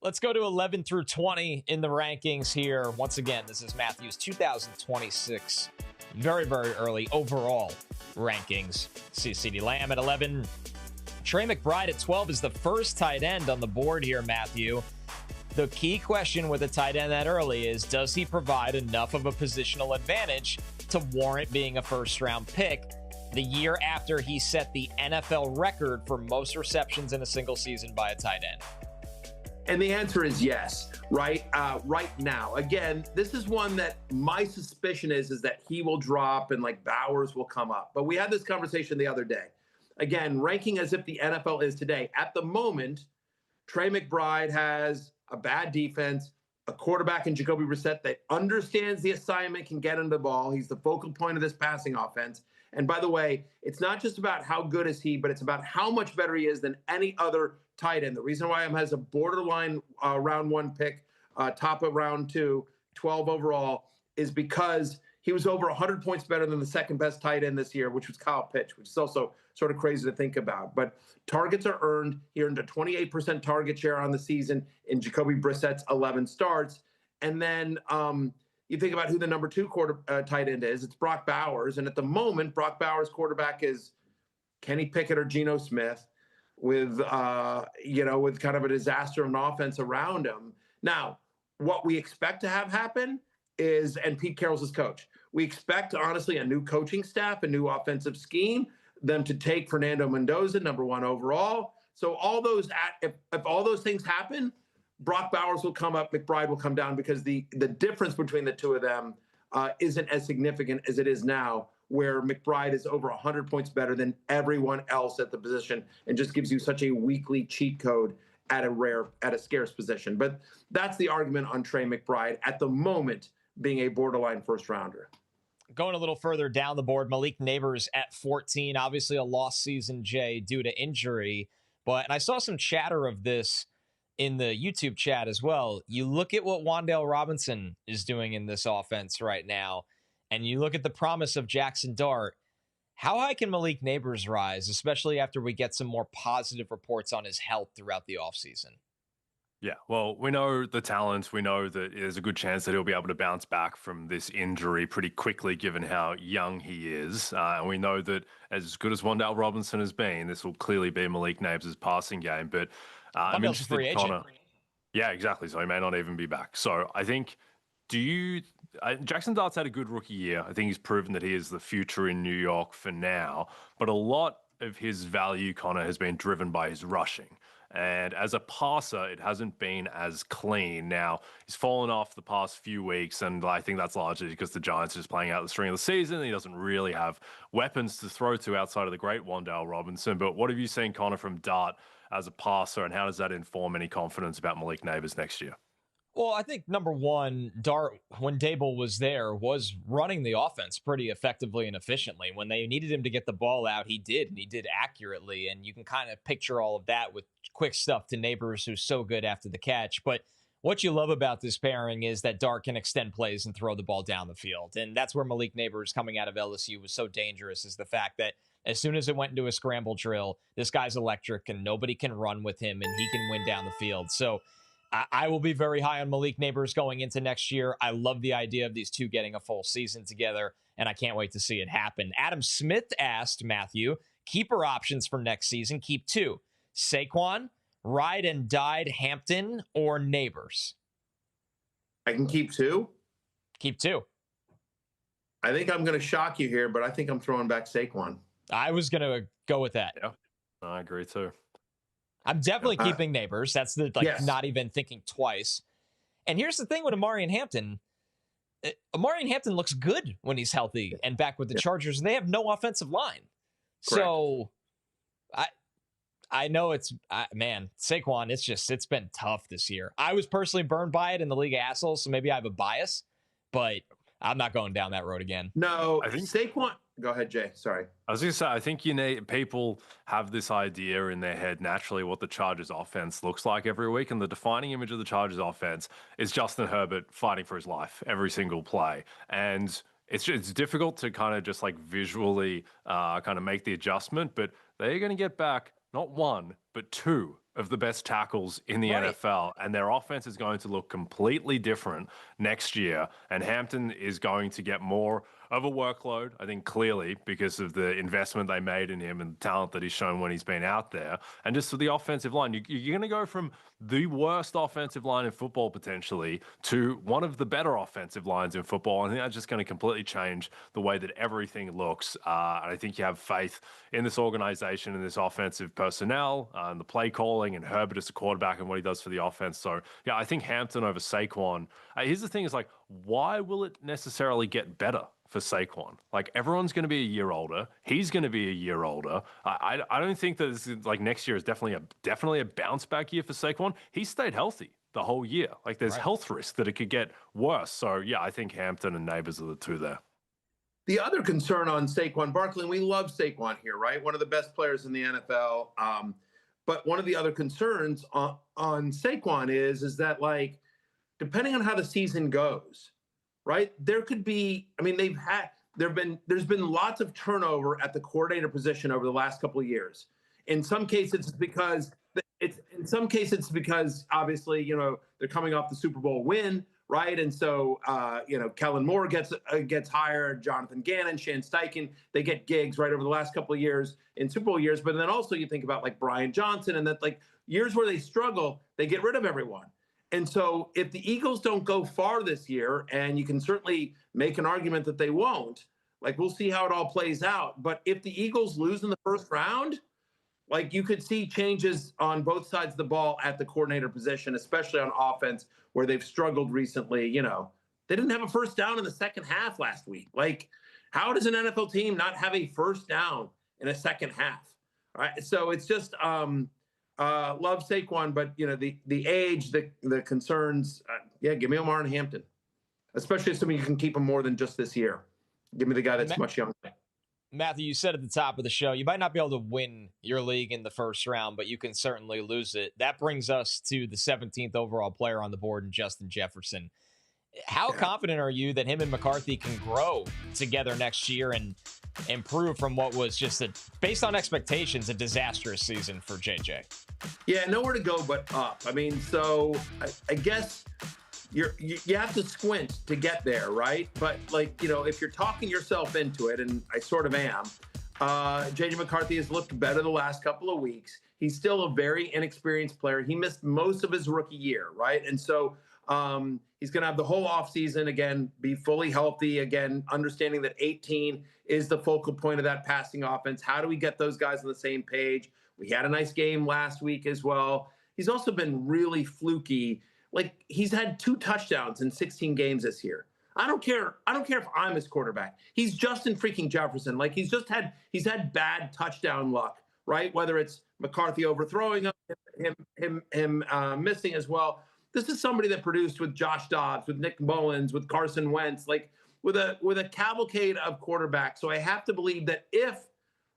Let's go to 11 through 20 in the rankings here. Once again, this is Matthew's 2026 very, very early overall rankings. CeeDee Lamb at 11. Trey McBride at 12 is the first tight end on the board here, Matthew. The key question with a tight end that early is, does he provide enough of a positional advantage to warrant being a first-round pick the year after he set the NFL record for most receptions in a single season by a tight end? And the answer is yes, right? Right now. Again, this is one that my suspicion is that he will drop and Bowers will come up. But we had this conversation the other day. Again, ranking as if the NFL is today. At the moment, Trey McBride has a bad defense, a quarterback in Jacoby Brissett that understands the assignment, can get into the ball. He's the focal point of this passing offense. And by the way, it's not just about how good is he, but it's about how much better he is than any other tight end. The reason why he has a borderline round 1 pick, top of round 2, 12 overall, is because he was over 100 points better than the second best tight end this year, which was Kyle Pitts, which is also sort of crazy to think about. But targets are earned. He earned a 28% target share on the season in Jacoby Brissett's 11 starts. And then you think about who the number 2 tight end is. It's Brock Bowers. And at the moment, Brock Bowers' quarterback is Kenny Pickett or Geno Smith with kind of a disaster of an offense around him. Now, what we expect to have happen is, and Pete Carroll's his coach, we expect, honestly, a new coaching staff, a new offensive scheme, them to take Fernando Mendoza, number 1 overall. So all those, if all those things happen, Brock Bowers will come up, McBride will come down, because the difference between the two of them isn't as significant as it is now, where McBride is over 100 points better than everyone else at the position and just gives you such a weekly cheat code at a scarce position. But that's the argument on Trey McBride at the moment being a borderline first rounder. Going a little further down the board, Malik Nabers at 14, obviously a lost season, Jay, due to injury. And I saw some chatter of this in the YouTube chat as well. You look at what Wan'Dale Robinson is doing in this offense right now, and you look at the promise of Jackson Dart. How high can Malik Nabers rise, especially after we get some more positive reports on his health throughout the offseason? Yeah, well, we know the talent. We know that there's a good chance that he'll be able to bounce back from this injury pretty quickly, given how young he is. And we know that as good as Wan'Dale Robinson has been, this will clearly be Malik Nabers' passing game. But I'm interested in Connor. Yeah, exactly. So he may not even be back. So I think, Jackson Dart's had a good rookie year. I think he's proven that he is the future in New York for now. But a lot of his value, Connor, has been driven by his rushing. And as a passer, it hasn't been as clean. Now, he's fallen off the past few weeks, and I think that's largely because the Giants are just playing out the string of the season. And he doesn't really have weapons to throw to outside of the great Wan'Dale Robinson. But what have you seen, Connor, from Dart as a passer, and how does that inform any confidence about Malik Nabers next year? Well, I think number one, Dart, when Dable was there, was running the offense pretty effectively and efficiently. When they needed him to get the ball out, he did, and he did accurately. And you can kind of picture all of that with quick stuff to Nabers, who's so good after the catch. But what you love about this pairing is that Dart can extend plays and throw the ball down the field. And that's where Malik Nabers coming out of LSU was so dangerous, is the fact that as soon as it went into a scramble drill, this guy's electric and nobody can run with him and he can win down the field. So I will be very high on Malik Nabers going into next year. I love the idea of these two getting a full season together, and I can't wait to see it happen. Adam Smith asked Matthew, keeper options for next season, keep two. Saquon, ride and died Hampton, or Nabers? I can keep two. Keep two. I think I'm going to shock you here, but I think I'm throwing back Saquon. I was going to go with that. Yeah, I agree too. I'm definitely keeping Nabers. That's not even thinking twice. And here's the thing with Omarion Hampton. Omarion Hampton looks good when he's healthy and back with the Chargers, and they have no offensive line. Correct. So I know Saquon, it's been tough this year. I was personally burned by it in the League of Assholes, so maybe I have a bias, but I'm not going down that road again. No, I think Saquon. Go ahead, Jay. Sorry. I was going to say, I think people have this idea in their head naturally what the Chargers offense looks like every week. And the defining image of the Chargers offense is Justin Herbert fighting for his life every single play. And it's difficult to kind of just like visually kind of make the adjustment, but they're going to get back not one, but two of the best tackles in the NFL, and their offense is going to look completely different next year. And Hampton is going to get more of a workload, I think, clearly, because of the investment they made in him and the talent that he's shown when he's been out there. And just for the offensive line, you're going to go from the worst offensive line in football potentially to one of the better offensive lines in football. I think that's just going to completely change the way that everything looks. And I think you have faith in this organization and this offensive personnel and the play calling and Herbert as a quarterback and what he does for the offense. So, yeah, I think Hampton over Saquon. Here's the thing is, like, why will it necessarily get better for Saquon? Like, everyone's going to be a year older. He's going to be a year older. I don't think that this is, like, next year is definitely a bounce back year for Saquon. He stayed healthy the whole year. Like, there's health risk that it could get worse. So, yeah, I think Hampton and Nabers are the two there. The other concern on Saquon Barkley, and we love Saquon here, right? One of the best players in the NFL. But one of the other concerns on Saquon is that, like, depending on how the season goes, right? There could be, I mean, there's been lots of turnover at the coordinator position over the last couple of years. In some cases, it's because obviously, they're coming off the Super Bowl win, right? And so, Kellen Moore gets hired, Jonathan Gannon, Shane Steichen, they get gigs right over the last couple of years in Super Bowl years. But then also you think about like Brian Johnson and that, like, years where they struggle, they get rid of everyone. And so if the Eagles don't go far this year, and you can certainly make an argument that they won't, like, we'll see how it all plays out. But if the Eagles lose in the first round, like, you could see changes on both sides of the ball at the coordinator position, especially on offense where they've struggled recently. They didn't have a first down in the second half last week. Like, how does an NFL team not have a first down in a second half? All right. So it's just, Love Saquon, but the age, the concerns. Give me Omarion Hampton, especially assuming you can keep him more than just this year. Give me the guy that's much younger. Matthew, you said at the top of the show, you might not be able to win your league in the first round, but you can certainly lose it. That brings us to the 17th overall player on the board, in Justin Jefferson. How confident are you that him and McCarthy can grow together next year and improve from what was just, based on expectations, a disastrous season for JJ? Yeah, nowhere to go but up. I mean, so I guess you have to squint to get there, right? But if you're talking yourself into it, and I sort of am, JJ McCarthy has looked better the last couple of weeks. He's still a very inexperienced player. He missed most of his rookie year, right? And so he's going to have the whole offseason, again, be fully healthy, again, understanding that 18 is the focal point of that passing offense. How do we get those guys on the same page? We had a nice game last week as well. He's also been really fluky. He's had 2 touchdowns in 16 games this year. I don't care if I'm his quarterback. He's Justin freaking Jefferson. He's had bad touchdown luck, right? Whether it's McCarthy overthrowing him missing as well. This is somebody that produced with Josh Dobbs, with Nick Mullins, with Carson Wentz, with a cavalcade of quarterbacks. So I have to believe that if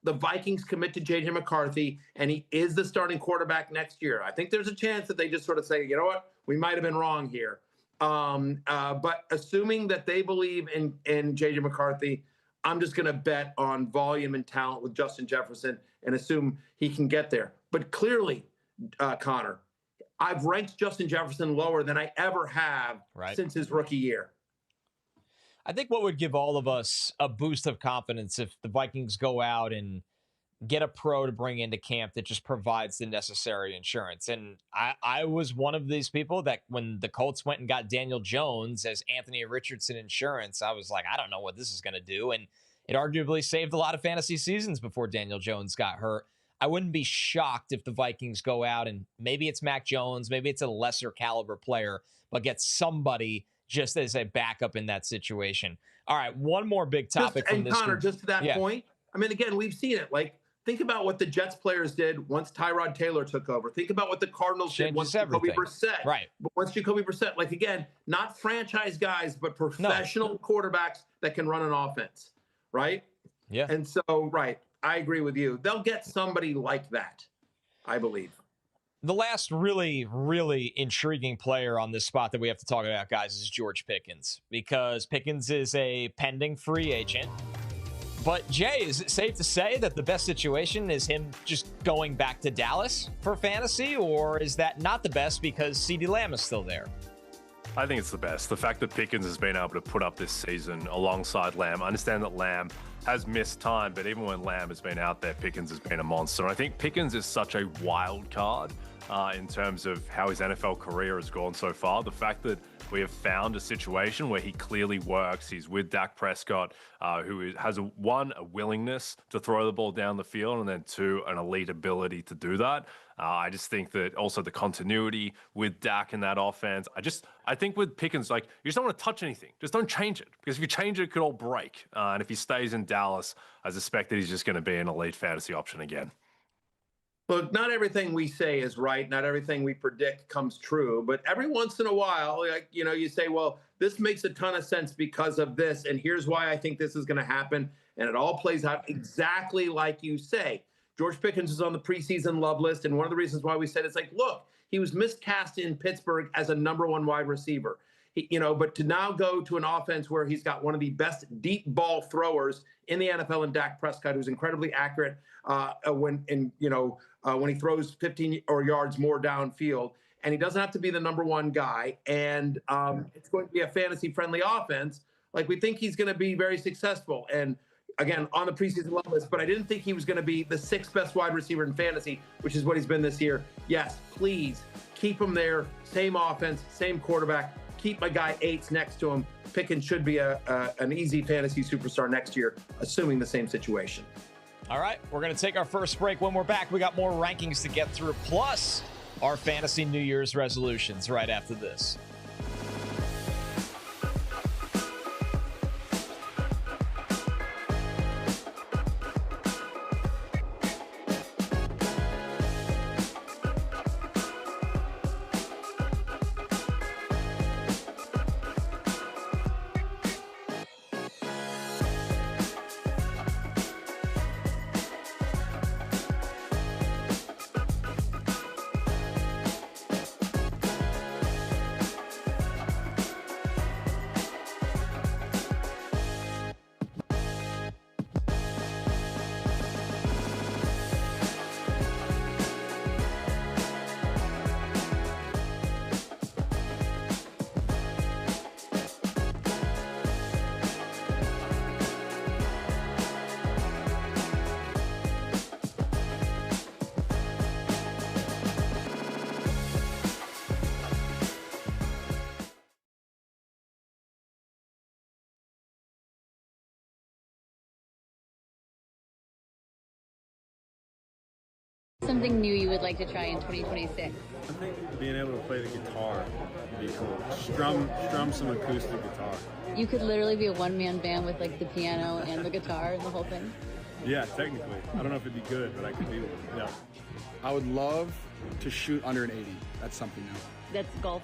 the Vikings commit to JJ McCarthy and he is the starting quarterback next year, I think there's a chance that they just sort of say, you know what, we might have been wrong here. But assuming that they believe in JJ McCarthy, I'm just going to bet on volume and talent with Justin Jefferson and assume he can get there. But clearly, Connor, I've ranked Justin Jefferson lower than I ever have since his rookie year. I think what would give all of us a boost of confidence if the Vikings go out and get a pro to bring into camp that just provides the necessary insurance. And I was one of these people that when the Colts went and got Daniel Jones as Anthony Richardson insurance, I was like, I don't know what this is going to do. And it arguably saved a lot of fantasy seasons before Daniel Jones got hurt. I wouldn't be shocked if the Vikings go out and maybe it's Mac Jones, maybe it's a lesser caliber player, but get somebody just as a backup in that situation. All right, one more big topic from this Connor, group. just to that point, I mean, again, we've seen it. Think about what the Jets players did once Tyrod Taylor took over. Think about what the Cardinals did once Jacoby Brissett. Right. Once Jacoby Brissett, again, not franchise guys, but professional quarterbacks that can run an offense, right? Yeah. And so, I agree with you. They'll get somebody like that, I believe. The last really, really intriguing player on this spot that we have to talk about, guys, is George Pickens, because Pickens is a pending free agent. But, Jay, is it safe to say that the best situation is him just going back to Dallas for fantasy, or is that not the best because CeeDee Lamb is still there? I think it's the best. The fact that Pickens has been able to put up this season alongside Lamb. I understand that Lamb has missed time, but even when Lamb has been out there, Pickens has been a monster. And I think Pickens is such a wild card in terms of how his NFL career has gone so far. The fact that we have found a situation where he clearly works. He's with Dak Prescott, who has a willingness to throw the ball down the field, and then 2, an elite ability to do that. I just think that also the continuity with Dak in that offense. I think with Pickens, you just don't want to touch anything. Just don't change it, because if you change it could all break. And if he stays in Dallas, I suspect that he's just going to be an elite fantasy option again. Look, not everything we say is right. Not everything we predict comes true. But every once in a while, you say, well, this makes a ton of sense because of this. And here's why I think this is going to happen. And it all plays out exactly like you say. George Pickens is on the preseason love list. And one of the reasons why we said it's look, he was miscast in Pittsburgh as a number 1 wide receiver. But to now go to an offense where he's got one of the best deep ball throwers in the NFL in Dak Prescott, who's incredibly accurate when he throws 15 or yards more downfield, and he doesn't have to be the number 1 guy, and it's going to be a fantasy-friendly offense. We think he's going to be very successful, and again, on the preseason love list, but I didn't think he was going to be the 6th best wide receiver in fantasy, which is what he's been this year. Yes, please keep him there. Same offense, same quarterback. Keep my guy Eights next to him. Pickens should be an easy fantasy superstar next year, assuming the same situation. All right, we're going to take our first break. When we're back, we got more rankings to get through, plus our fantasy New Year's resolutions right after this. Something new you would like to try in 2026? I think being able to play the guitar would be cool. Strum some acoustic guitar. You could literally be a one-man band with like the piano and the guitar and the whole thing. Yeah, technically. I don't know if it'd be good, but I could be one. Yeah. I would love to shoot under an 80. That's something new. That's golf.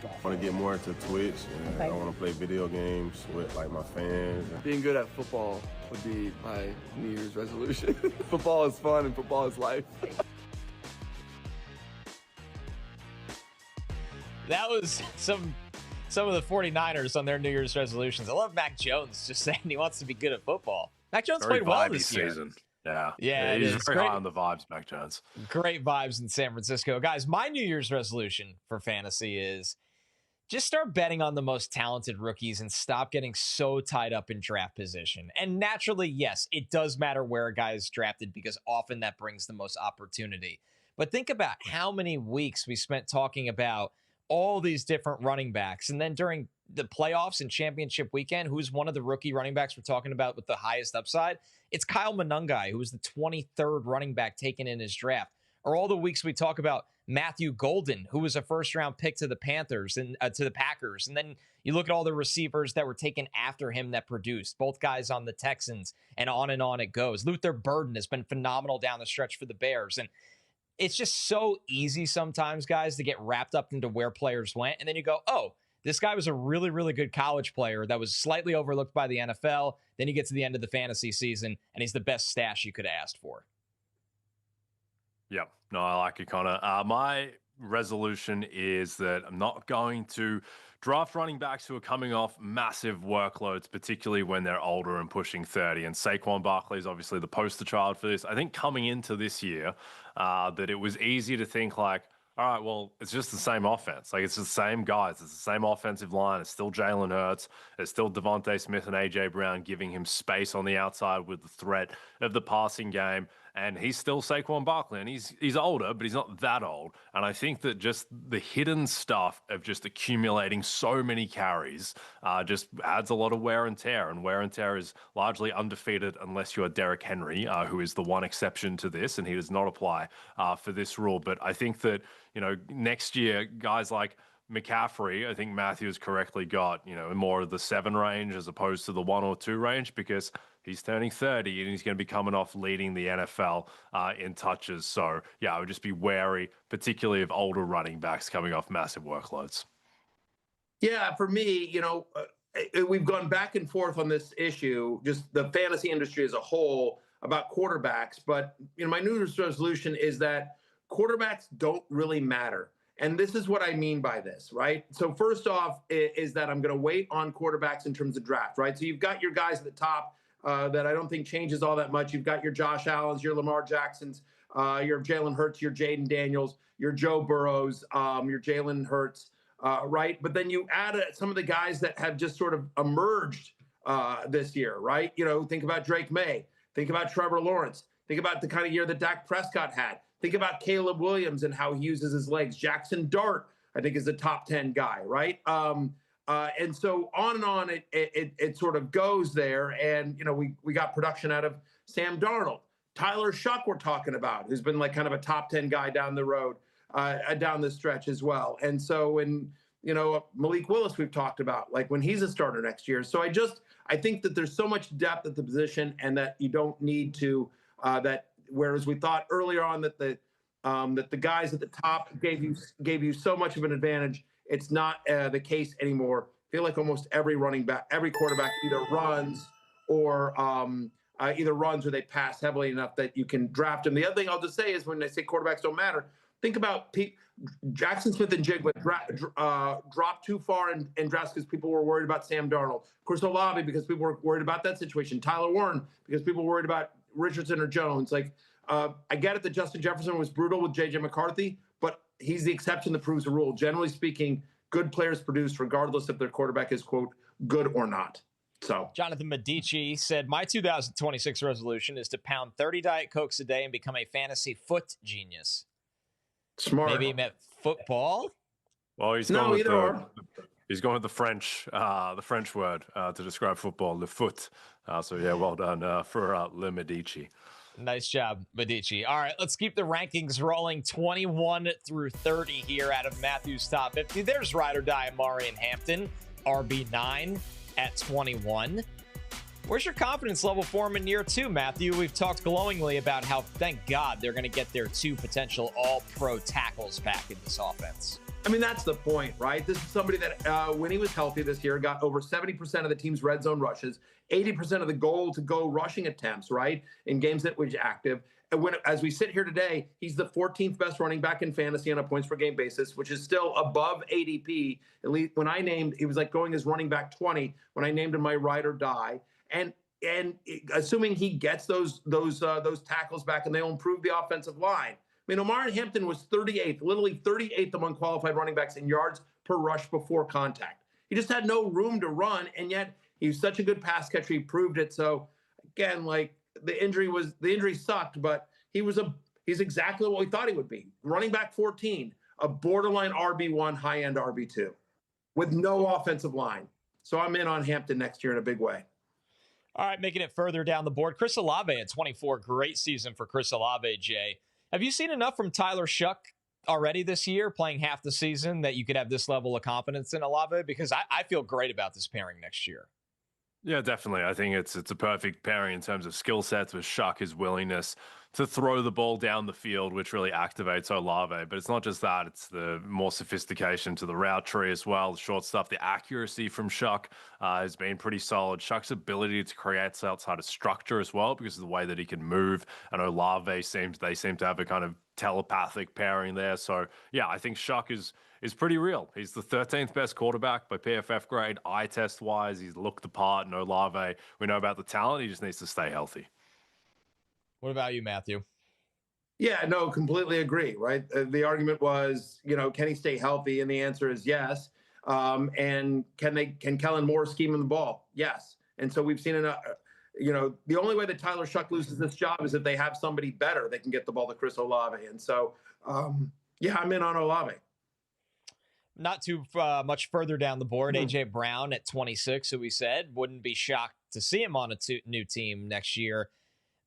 I want to get more into Twitch, and I want to play video games with like my fans. Being good at football would be my New Year's resolution. Football is fun and football is life. That was some of the 49ers on their New Year's resolutions. I love Mac Jones just saying he wants to be good at football. Mac Jones Very played well vibey this year. season. Yeah. Yeah, he's it's very great. high on the vibes, Mac Jones. Great vibes in San Francisco. Guys, my New Year's resolution for fantasy is just start betting on the most talented rookies and stop getting so tied up in draft position. And naturally, yes, it does matter where a guy is drafted because often that brings the most opportunity. But think about how many weeks we spent talking about all these different running backs. And then during the playoffs and championship weekend, who's one of the rookie running backs we're talking about with the highest upside? It's Kyle Monangai, who was the 23rd running back taken in his draft. Or all the weeks we talk about Matthew Golden, who was a first-round pick to the Panthers and to the Packers. And then you look at all the receivers that were taken after him that produced, both guys on the Texans, and on it goes. Luther Burden has been phenomenal down the stretch for the Bears. And it's just so easy sometimes, guys, to get wrapped up into where players went. And then you go, oh, this guy was a really, really good college player that was slightly overlooked by the NFL. Then you get to the end of the fantasy season, and he's the best stash you could have asked for. Yep. No, I like it, Connor. My resolution is that I'm not going to draft running backs who are coming off massive workloads, particularly when they're older and pushing 30. And Saquon Barkley is obviously the poster child for this. I think coming into this year, that it was easy to think like, all right, well, it's just the same offense. Like, it's the same guys. It's the same offensive line. It's still Jalen Hurts. It's still Devontae Smith and A.J. Brown giving him space on the outside with the threat of the passing game. And he's still Saquon Barkley, and he's older, but he's not that old. And I think that just the hidden stuff of just accumulating so many carries just adds a lot of wear and tear. And wear and tear is largely undefeated unless you're Derrick Henry, who is the one exception to this, and he does not apply for this rule. But I think that, you know, next year, guys like McCaffrey, I think Matthews correctly got, you know, more of the 7 range as opposed to the 1 or 2 range because he's turning 30 and he's going to be coming off leading the NFL in touches. So, yeah, I would just be wary, particularly of older running backs coming off massive workloads. Yeah, for me, you know, we've gone back and forth on this issue, just the fantasy industry as a whole about quarterbacks. But, you know, my New Year's resolution is that quarterbacks don't really matter. And this is what I mean by this, right? So first off is that I'm going to wait on quarterbacks in terms of draft, right? So you've got your guys at the top that I don't think changes all that much. You've got your Josh Allens, your Lamar Jacksons, your Jalen Hurts, your Jaden Daniels, your Joe Burrows, your Jalen Hurts, right? But then you add some of the guys that have just sort of emerged this year, right? You know, think about Drake May. Think about Trevor Lawrence. Think about the kind of year that Dak Prescott had. Think about Caleb Williams and how he uses his legs. Jackson Dart, I think, is a top 10 guy, right? And so on and on, it sort of goes there. And, you know, we got production out of Sam Darnold. Tyler Shuck we're talking about, who's been like kind of a top 10 guy down the road, down the stretch as well. And so you know, Malik Willis we've talked about, like when he's a starter next year. So I think that there's so much depth at the position and that you don't need to, whereas we thought earlier on that the guys at the top gave you so much of an advantage, it's not the case anymore. I feel like almost every quarterback either runs or they pass heavily enough that you can draft them. The other thing I'll just say is when I say quarterbacks don't matter, think about Jaxon Smith-Njigba dropped too far in drafts because people were worried about Sam Darnold. Of course, Olave because people were worried about that situation. Tyler Warren because people were worried about Richardson or Jones. Like, I get it that Justin Jefferson was brutal with J.J. McCarthy, but he's the exception that proves the rule. Generally speaking, good players produce regardless if their quarterback is, quote, good or not. So Jonathan Medici said, my 2026 resolution is to pound 30 Diet Cokes a day and become a fantasy foot genius. Smart. Maybe he meant football? Well, he's going with the French word to describe football, le foot. So, yeah, well done for Le Medici. Nice job, Medici. All right, let's keep the rankings rolling. 21 through 30 here out of Matthew's top 50. There's ride or die Omarion Hampton, RB9 at 21. Where's your confidence level for him in year 2, Matthew? We've talked glowingly about how, thank God, they're going to get their 2 potential all-pro tackles back in this offense. I mean, that's the point, right? This is somebody that, when he was healthy this year, got over 70% of the team's red zone rushes, 80% of the goal-to-go rushing attempts, right, in games that was active. And as we sit here today, he's the 14th best running back in fantasy on a points-per-game basis, which is still above ADP. At least when I named, he was like going as running back 20 when I named him my ride or die. And assuming he gets those tackles back and they'll improve the offensive line. I mean, Omarion Hampton was 38th, literally 38th among qualified running backs in yards per rush before contact. He just had no room to run, and yet he's such a good pass catcher. He proved it. So again, like the injury sucked, but he's exactly what we thought he would be. Running back 14, a borderline RB1, high-end RB2 with no offensive line. So I'm in on Hampton next year in a big way. All right, making it further down the board, Chris Olave at 24. Great season for Chris Olave, Jay. Have you seen enough from Tyler Shuck already this year, playing half the season, that you could have this level of confidence in Olave? Because I feel great about this pairing next year. Yeah, definitely. I think it's a perfect pairing in terms of skill sets with Shuck, his willingness to throw the ball down the field, which really activates Olave. But it's not just that. It's the more sophistication to the route tree as well. The short stuff, the accuracy from Shuck has been pretty solid. Shuck's ability to create outside of structure as well, because of the way that he can move. And Olave seem to have a kind of telepathic pairing there. So, yeah, I think Shuck is pretty real. He's the 13th best quarterback by PFF grade. Eye test wise, he's looked the part. And Olave, we know about the talent. He just needs to stay healthy. What about you, Matthew? Yeah, no, completely agree, right? The argument was, can he stay healthy? And the answer is yes. And can Kellen Moore scheme him the ball? Yes. And so we've seen enough. The only way that Tyler Shuck loses this job is if they have somebody better that can get the ball to Chris Olave. And so, yeah, I'm in on Olave. Not too much further down the board, A.J. Brown at 26, who we said wouldn't be shocked to see him on a new team next year.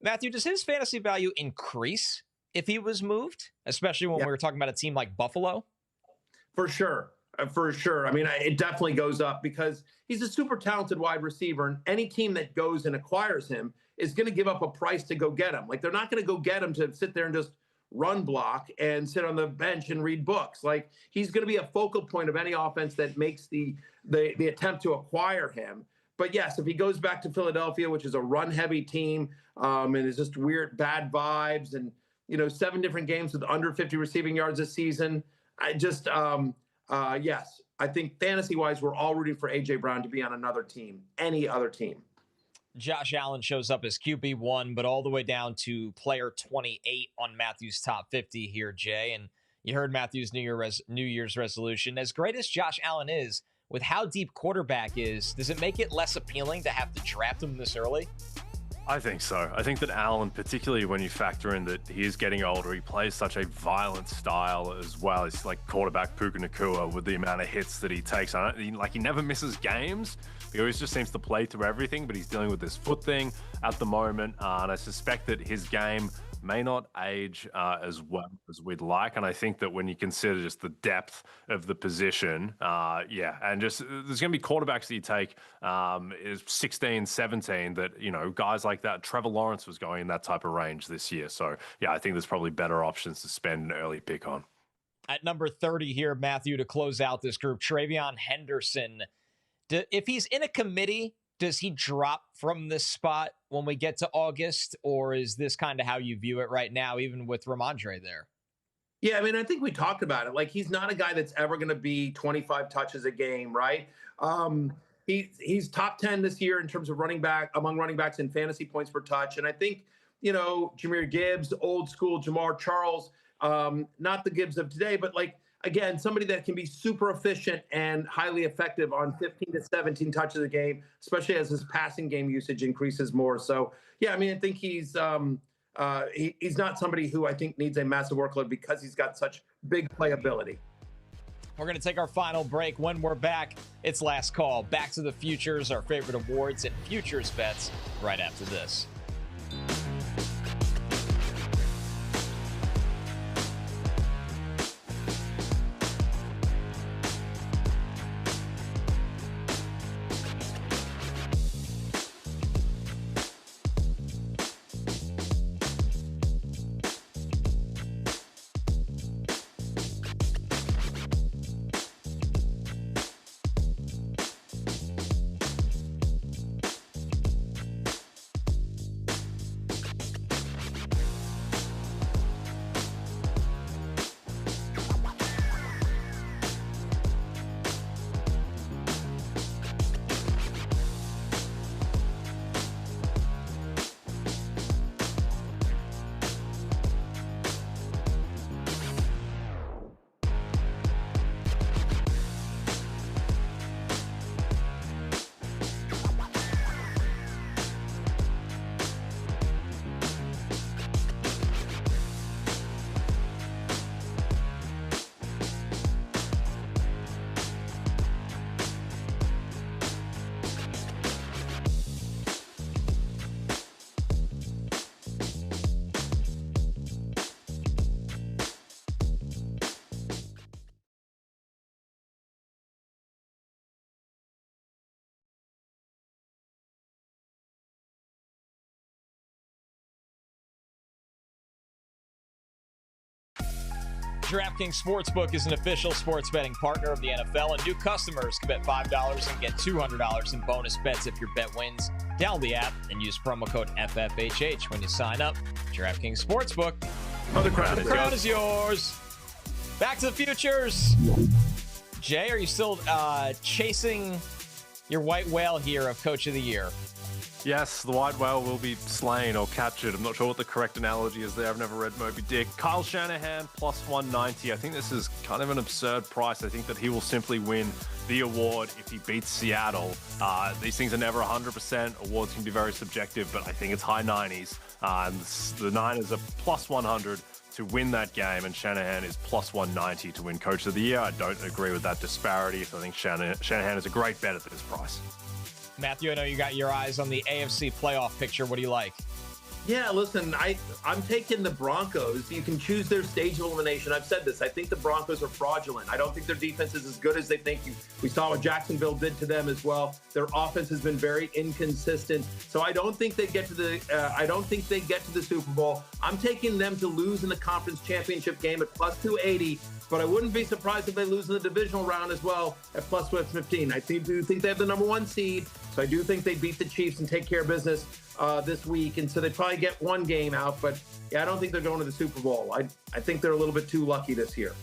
Matthew, does his fantasy value increase if he was moved, especially when we were talking about a team like Buffalo? For sure. I mean, it definitely goes up because he's a super talented wide receiver, and any team that goes and acquires him is going to give up a price to go get him. Like, they're not going to go get him to sit there and just run block and sit on the bench and read books. Like, he's going to be a focal point of any offense that makes the attempt to acquire him. But yes, if he goes back to Philadelphia, which is a run-heavy team, and is just weird, bad vibes, and 7 different games with under 50 receiving yards this season, yes, I think fantasy-wise, we're all rooting for A.J. Brown to be on another team, any other team. Josh Allen shows up as QB1, but all the way down to player 28 on Matthew's top 50 here, Jay. And you heard Matthew's New Year's resolution. As great as Josh Allen is, with how deep quarterback is, does it make it less appealing to have to draft him this early? I think so. I think that Allen, particularly when you factor in that he is getting older, he plays such a violent style as well. It's like quarterback Puka Nacua with the amount of hits that he takes. He never misses games. He always just seems to play through everything, but he's dealing with this foot thing at the moment. And I suspect that his game may not age as well as we'd like. And I think that when you consider just the depth of the position, and just there's going to be quarterbacks that you take is 16, 17 that, guys like that. Trevor Lawrence was going in that type of range this year. So, yeah, I think there's probably better options to spend an early pick on. At number 30 here, Matthew, to close out this group, TreVeyon Henderson. If he's in a committee, does he drop from this spot when we get to August, or is this kind of how you view it right now, even with Ramondre there? Yeah, I mean, I think we talked about it. Like, he's not a guy that's ever going to be 25 touches a game, right? He's top 10 this year in terms of among running backs in fantasy points per touch. And I think, Jahmyr Gibbs, old school Jamar Charles, not the Gibbs of today, but again, somebody that can be super efficient and highly effective on 15 to 17 touches a game, especially as his passing game usage increases more. So, yeah, I mean, I think he's not somebody who I think needs a massive workload because he's got such big playability. We're going to take our final break. When we're back, it's Last Call. Back to the Futures, our favorite awards and futures bets right after this. DraftKings Sportsbook is an official sports betting partner of the NFL, and new customers can bet $5 and get $200 in bonus bets if your bet wins. Download the app and use promo code FFHH when you sign up. DraftKings Sportsbook. Oh, the crowd is yours. Back to the futures. Jay, are you still chasing your white whale here of Coach of the Year? Yes, the white whale will be slain or captured. I'm not sure what the correct analogy is there. I've never read Moby Dick. Kyle Shanahan, plus 190. I think this is kind of an absurd price. I think that he will simply win the award if he beats Seattle. These things are never 100%. Awards can be very subjective, but I think it's high 90s. The Niners are plus 100 to win that game, and Shanahan is plus 190 to win Coach of the Year. I don't agree with that disparity. I think Shanahan is a great bet at this price. Matthew, I know you got your eyes on the AFC playoff picture. What do you like? Yeah, listen, I'm taking the Broncos. You can choose their stage of elimination. I've said this. I think the Broncos are fraudulent. I don't think their defense is as good as they think. We saw what Jacksonville did to them as well. Their offense has been very inconsistent. So I don't think they get to the Super Bowl. I'm taking them to lose in the conference championship game at plus 280. But I wouldn't be surprised if they lose in the divisional round as well at plus 15. I do think they have the number 1 seed, so I do think they beat the Chiefs and take care of business this week, and so they probably get one game out. But yeah, I don't think they're going to the Super Bowl. I think they're a little bit too lucky this year.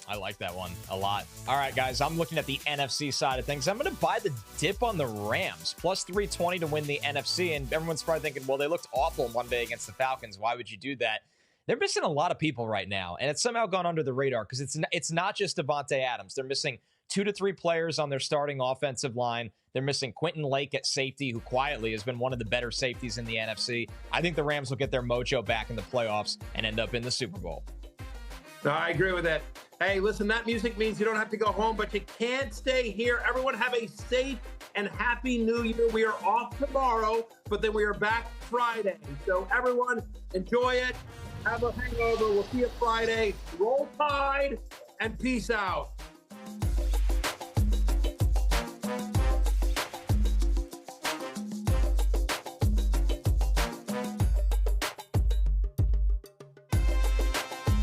I like that one a lot. All right, guys, I'm looking at the NFC side of things. I'm going to buy the dip on the Rams, plus 320 to win the NFC, and everyone's probably thinking, well, they looked awful Monday against the Falcons. Why would you do that? They're missing a lot of people right now, and it's somehow gone under the radar because it's not just Devontae Adams. They're missing 2 to 3 players on their starting offensive line. They're missing Quentin Lake at safety, who quietly has been one of the better safeties in the NFC. I think the Rams will get their mojo back in the playoffs and end up in the Super Bowl. No, I agree with that. Hey, listen, that music means you don't have to go home, but you can't stay here. Everyone have a safe and happy New Year. We are off tomorrow, but then we are back Friday. So everyone, enjoy it. Have a hangover. We'll see you Friday. Roll Tide and peace out.